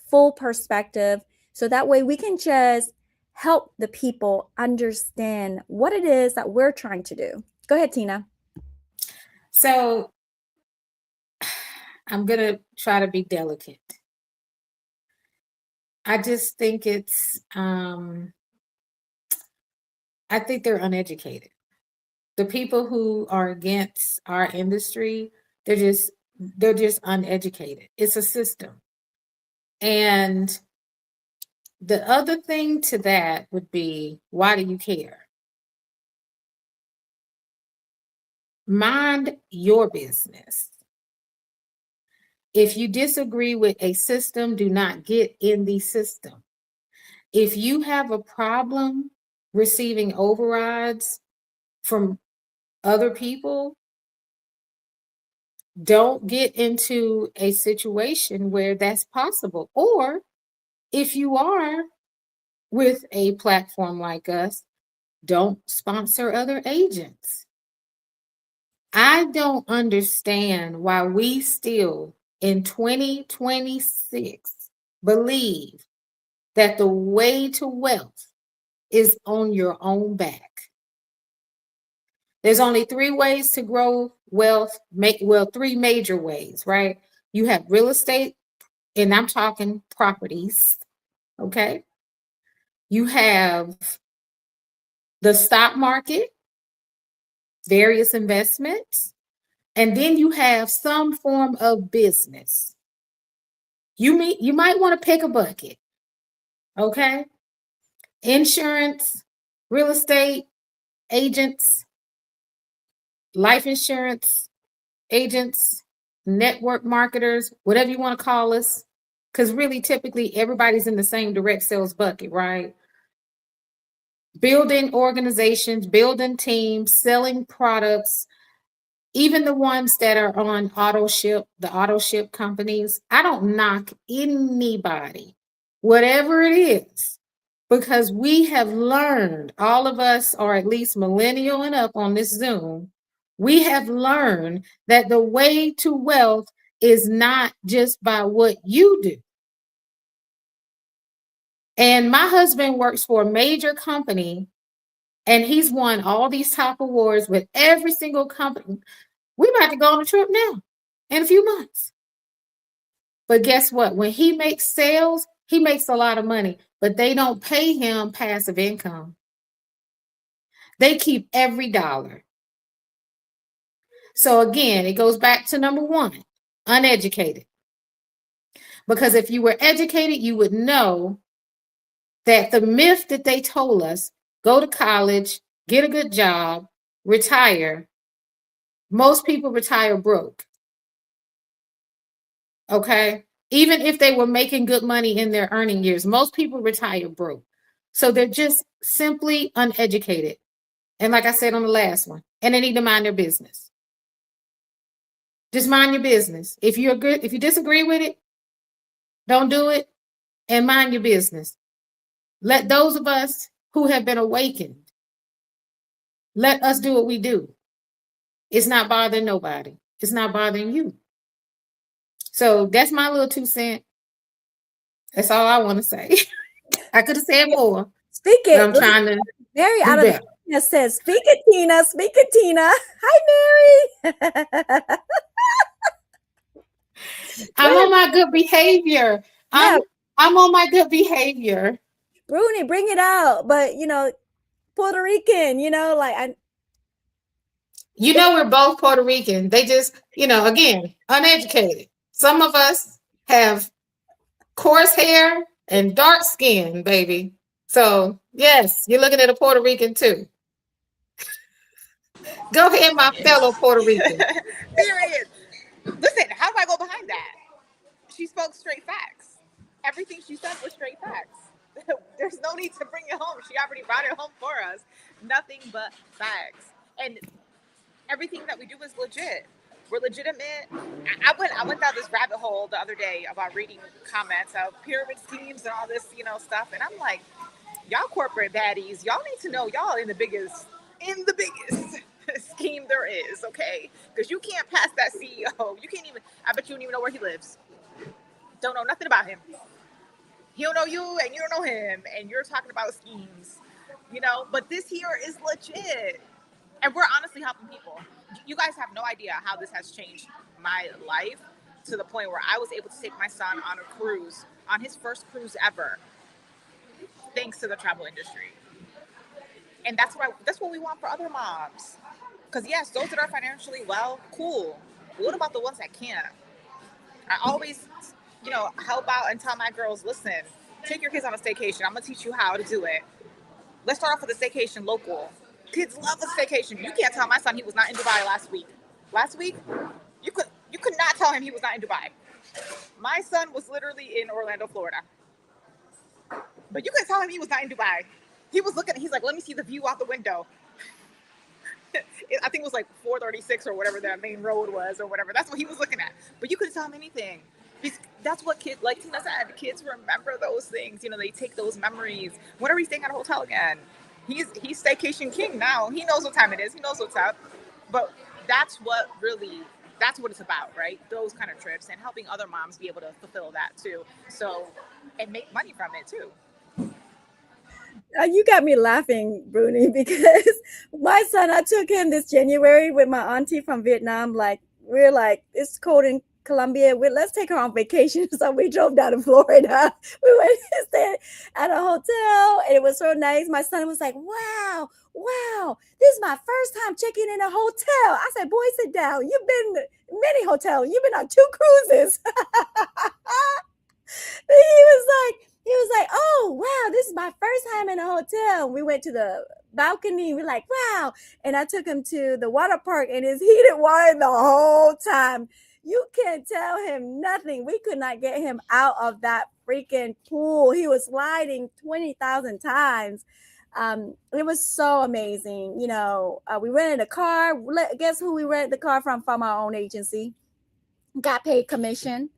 full perspective so that way we can just help the people understand what it is that we're trying to do. Go ahead, Tina. So I'm going to try to be delicate. I just think I think they're uneducated. The people who are against our industry, they're just uneducated. It's a system. And the other thing to that would be, why do you care? Mind your business. If you disagree with a system, do not get in the system. If you have a problem receiving overrides from other people, don't get into a situation where that's possible. Or if you are with a platform like us, don't sponsor other agents. I don't understand why we still in 2026 believe that the way to wealth is on your own back. There's only 3 ways to grow wealth, three major ways, right? You have real estate, and I'm talking properties, okay? You have the stock market, various investments, and then you have some form of business. You might want to pick a bucket, okay? Insurance, real estate, agents, life insurance, agents, network marketers, whatever you want to call us, because really typically everybody's in the same direct sales bucket, right? Building organizations, building teams, selling products, even the ones that are on auto ship, the auto ship companies. I don't knock anybody, whatever it is, because we have learned, all of us, or at least millennial and up on this Zoom, we have learned that the way to wealth is not just by what you do. And my husband works for a major company, and he's won all these top awards with every single company. We're about to go on a trip now in a few months. But guess what? When he makes sales, he makes a lot of money, but they don't pay him passive income. They keep every dollar. So again, it goes back to number 1, uneducated. Because if you were educated, you would know that the myth that they told us, go to college, get a good job, retire, most people retire broke. Okay? Even if they were making good money in their earning years, most people retire broke. So they're just simply uneducated. And like I said on the last one, and they need to mind their business. Just mind your business. If you disagree with it, don't do it, and mind your business. Let those of us who have been awakened, let us do what we do. It's not bothering nobody. It's not bothering you. So that's my little 2 cents. That's all I want to say. I could have said more. Speak But it. I'm trying to Mary do out of better. the says, speak it, Tina. Speak it, Tina. Hi, Mary. I'm on my good behavior. Yeah, I'm on my good behavior. Bruni, bring it out. But Puerto Rican, like You know, we're both Puerto Rican. They just, again, uneducated. Some of us have coarse hair and dark skin, baby. So, yes, you're looking at a Puerto Rican too. Go ahead, my fellow Puerto Rican. Period. Listen, how do I go behind that? She spoke straight facts. Everything she said was straight facts. There's no need to bring it home. She already brought it home for us. Nothing but facts. And everything that we do is legit. We're legitimate. I went down this rabbit hole the other day about reading comments of pyramid schemes and all this, stuff. And I'm like, y'all corporate baddies, y'all need to know y'all in the biggest scheme there is, okay? Because you can't pass that CEO. You can't even, I bet you don't even know where he lives. Don't know nothing about him. He don't know you and you don't know him. And you're talking about schemes, but this here is legit. And we're honestly helping people. You guys have no idea how this has changed my life to the point where I was able to take my son on a cruise, on his first cruise ever, thanks to the travel industry. And that's what we want for other moms. Because yes, those that are financially well, cool. But what about the ones that can't? I always, help out and tell my girls, listen, take your kids on a staycation. I'm gonna teach you how to do it. Let's start off with a staycation local. Kids love a staycation. You can't tell my son he was not in Dubai last week. Last week, you could not tell him he was not in Dubai. My son was literally in Orlando, Florida. But you could tell him he was not in Dubai. He was looking, he's like, let me see the view out the window. I think it was like 436 or whatever that main road was or whatever. That's what he was looking at. But you couldn't tell him anything. That's what kids, like Tina said, kids remember those things. They take those memories. When are we staying at a hotel again? He's staycation king now. He knows what time it is. He knows what's up. But that's what it's about, right? Those kind of trips and helping other moms be able to fulfill that too. So, and make money from it too. You got me laughing, Bruni, because my son, I took him this January with my auntie from Vietnam. Like, we're like, it's cold in Colombia. Let's take her on vacation. So we drove down to Florida. We went and stayed at a hotel, and it was so nice. My son was like, wow, this is my first time checking in a hotel. I said, boy, sit down. You've been many hotels. You've been on 2 cruises. He was like, oh, wow, this is my first time in a hotel. We went to the balcony. We're like, wow. And I took him to the water park, and it's heated water the whole time. You can't tell him nothing. We could not get him out of that freaking pool. He was sliding 20,000 times. It was so amazing. We rented a car. Guess who we rented the car from our own agency? Got paid commission,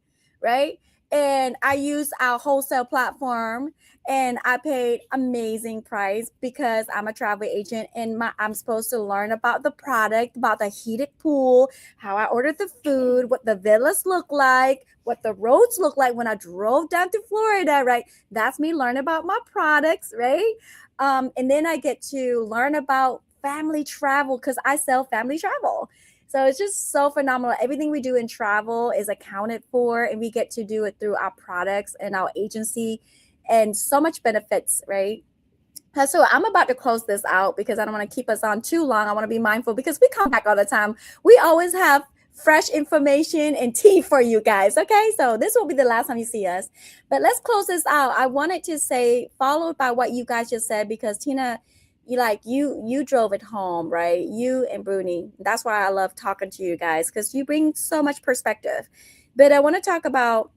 right? And I used our wholesale platform, and I paid amazing price because I'm a travel agent, and I'm supposed to learn about the product, about the heated pool, how I ordered the food, what the villas look like, what the roads look like when I drove down to Florida, right? That's me learning about my products, right? And then I get to learn about family travel because I sell family travel. So it's just so phenomenal. Everything we do in travel is accounted for, and we get to do it through our products and our agency, and so much benefits, right? So I'm about to close this out because I don't want to keep us on too long. I want to be mindful because we come back all the time. We always have fresh information and tea for you guys. Okay, so this will be the last time you see us. But let's close this out. I wanted to say, followed by what you guys just said, because Tina, you drove it home, right? You and Bruni. That's why I love talking to you guys, because you bring so much perspective. But I want to talk about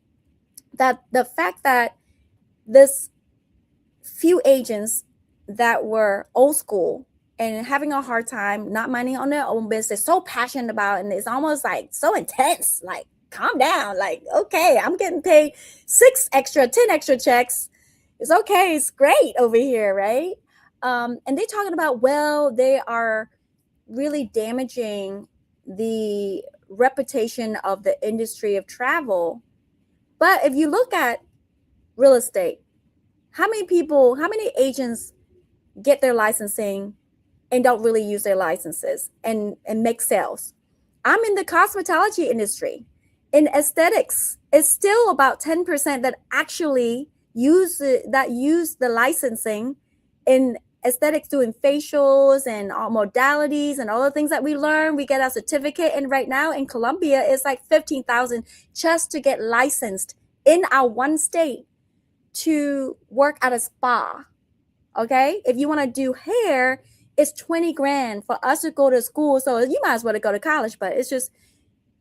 that, the fact that this few agents that were old school and having a hard time, not minding on their own business, so passionate about it, and it's almost like so intense. Like, calm down. Like, okay, I'm getting paid 10 extra checks. It's okay. It's great over here, right? And they're talking about, well, they are really damaging the reputation of the industry of travel. But if you look at real estate, how many agents get their licensing and don't really use their licenses and make sales? I'm in the cosmetology industry. In aesthetics, it's still about 10% that actually use the licensing in aesthetics, doing facials and all modalities and all the things that we learn. We get our certificate, and right now in Colombia, it's like 15,000 just to get licensed in our one state to work at a spa. Okay, if you want to do hair, it's 20 grand for us to go to school. So you might as well go to college, but it's just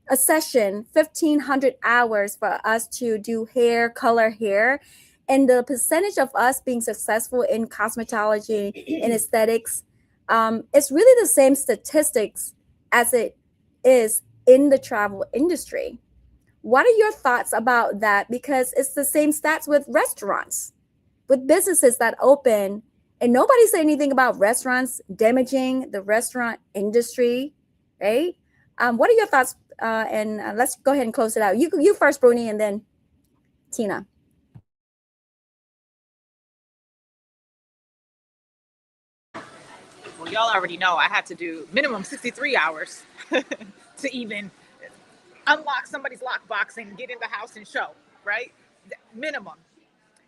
a session, 1,500 hours for us to do hair, color hair. And the percentage of us being successful in cosmetology and aesthetics, it's really the same statistics as it is in the travel industry. What are your thoughts about that? Because it's the same stats with restaurants, with businesses that open, and nobody said anything about restaurants damaging the restaurant industry, right? What are your thoughts? And let's go ahead and close it out. You first, Bruni, and then Tina. Well, y'all already know I had to do minimum 63 hours to even unlock somebody's lockbox and get in the house and show, right? Minimum.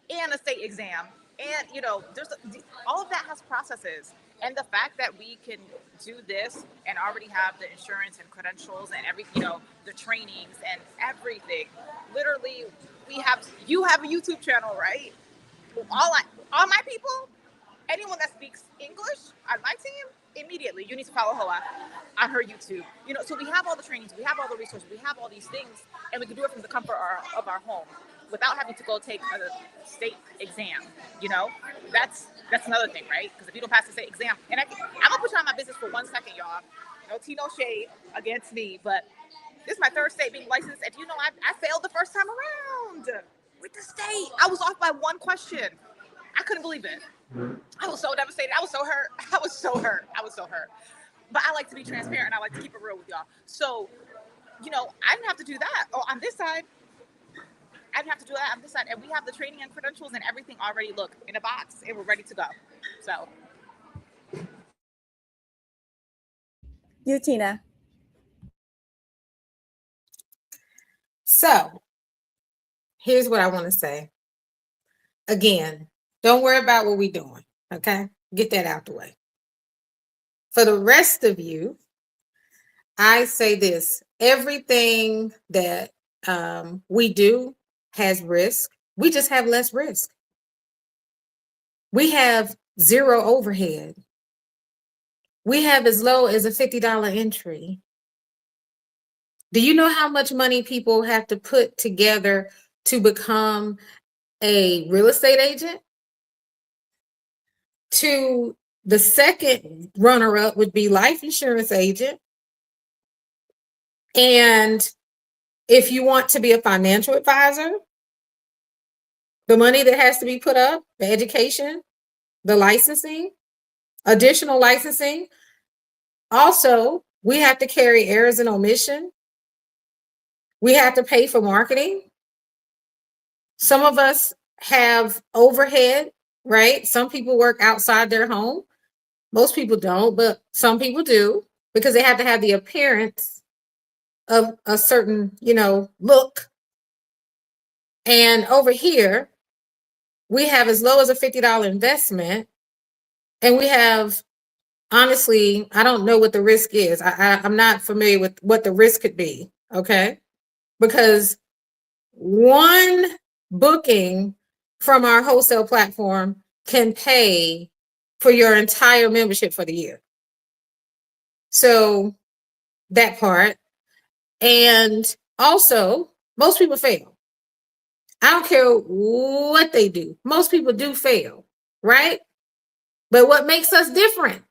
And a state exam. And, you know, all of that has processes. And the fact that we can do this and already have the insurance and credentials and every, you know, the trainings and everything. Literally, you have a YouTube channel, right? All my people, anyone that speaks English on my team, immediately you need to follow Hoa on her YouTube. You know, so we have all the trainings, we have all the resources, we have all these things, and we can do it from the comfort of our home without having to go take a state exam. You know, that's another thing, right? Because if you don't pass the state exam, and I'm gonna put you on my business for 1 second, y'all. No tea, no shade against me, but this is my third state being licensed, and you know, I failed the first time around with the state. I was off by one question. I couldn't believe it. I was so devastated. I was so hurt. But I like to be transparent. I like to keep it real with y'all. So, you know, I didn't have to do that. Oh, on this side, I didn't have to do that on this side. And we have the training and credentials and everything already, look, in a box, and we're ready to go. So. You, Tina. So, here's what I want to say. Again, don't worry about what we're doing, okay? Get that out the way. For the rest of you, I say this. Everything that we do has risk. We just have less risk. We have zero overhead. We have as low as a $50 entry. Do you know how much money people have to put together to become a real estate agent? To the second runner-up would be life insurance agent. And if you want to be a financial advisor, the money that has to be put up, the education, the licensing, additional licensing. Also, we have to carry errors and omission. We have to pay for marketing. Some of us have overhead, right? Some people work outside their home. Most people don't, but some people do because they have to have the appearance of a certain, you know, look. And over here, we have as low as a $50 investment. And we have, honestly, I don't know what the risk is. I'm not familiar with what the risk could be, okay? Because one booking from our wholesale platform can pay for your entire membership for the year. So that part. And also, most people fail. I don't care what they do. Most people do fail, right? But what makes us different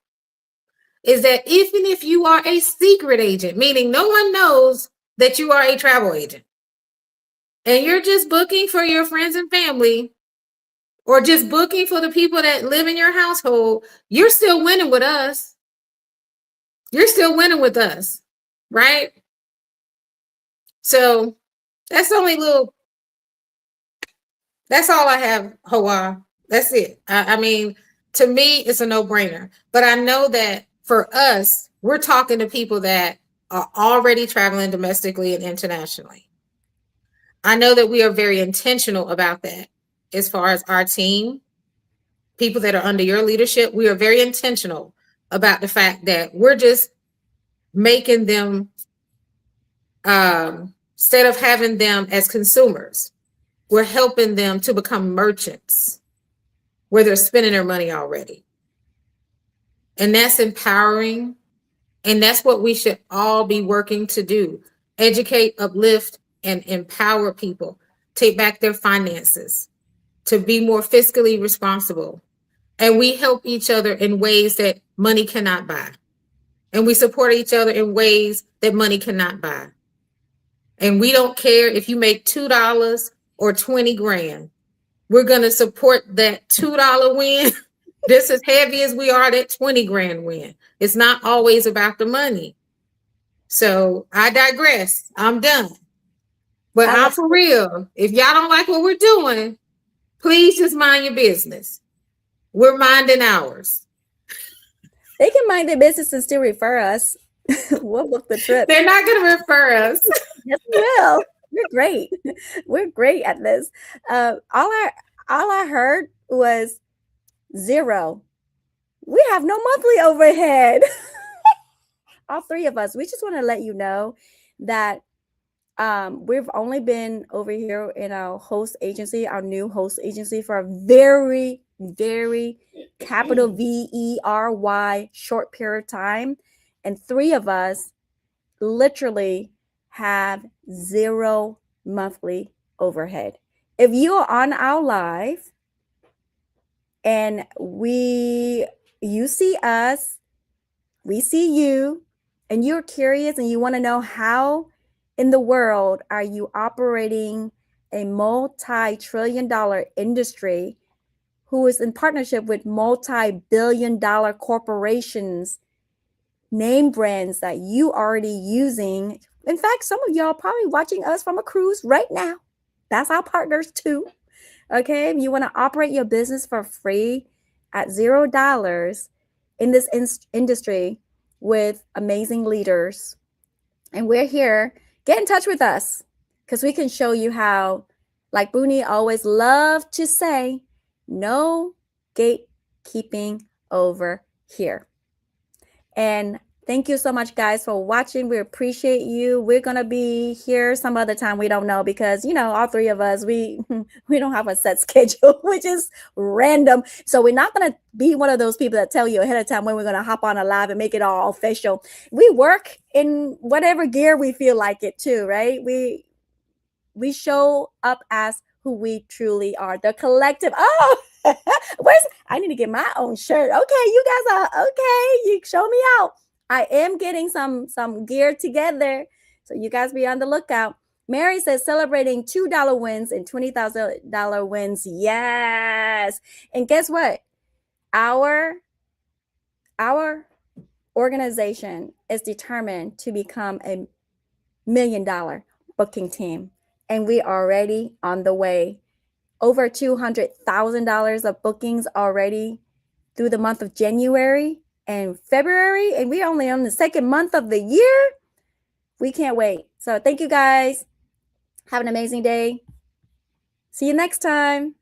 is that even if you are a secret agent, meaning no one knows that you are a travel agent, and you're just booking for your friends and family, or just booking for the people that live in your household, you're still winning with us. You're still winning with us, right? So that's all I have, Hoa. That's it. I mean, to me, it's a no-brainer. But I know that for us, we're talking to people that are already traveling domestically and internationally. I know that we are very intentional about that as far as our team. people that are under your leadership, we are very intentional about the fact that we're just making them, instead of having them as consumers, we're helping them to become merchants where they're spending their money already. And that's empowering. And that's what we should all be working to do. Educate, uplift, and empower people. Take back their finances to be more fiscally responsible. And we help each other in ways that money cannot buy. And we support each other in ways that money cannot buy. And we don't care if you make $2 or 20 grand. We're going to support that $2 win just as heavy as we are that 20 grand win. It's not always about the money. So I digress. I'm done. But I'm for real. If y'all don't like what we're doing, please just mind your business. We're minding ours. They can mind their business and still refer us. We'll book the trip. They're not going to refer us. Yes, we will. We're great. We're great at this. All I heard was 0. We have no monthly overhead. All 3 of us. We just want to let you know that we've only been over here in our host agency, our new host agency, for a very, very capital VERY short period of time. And 3 of us literally have 0 monthly overhead. If you are on our live and you see us, we see you, and you're curious and you want to know how in the world are you operating a multi-trillion-dollar industry who is in partnership with multi-billion-dollar corporations, name brands that you already using. In fact, some of y'all probably watching us from a cruise right now. That's our partners too. Okay, you want to operate your business for free at $0 in this industry with amazing leaders. And we're here. Get in touch with us because we can show you how, like Booney always loved to say, no gatekeeping over here. And thank you so much, guys, for watching. We appreciate you. We're going to be here some other time. We don't know because, all 3 of us, we don't have a set schedule, which is random. So we're not going to be one of those people that tell you ahead of time when we're going to hop on a live and make it all official. We work in whatever gear we feel like it too, right? We show up as who we truly are. The collective. Oh, I need to get my own shirt. Okay, you guys are okay. You show me out. I am getting some gear together. So you guys be on the lookout. Mary says celebrating $2 wins and $20,000 wins. Yes. And guess what? Our organization is determined to become a $1 million booking team. And we are already on the way. Over $200,000 of bookings already through the month of January and February, and we're only on the 2nd month of the year. We can't wait. So thank you guys. Have an amazing day. See you next time.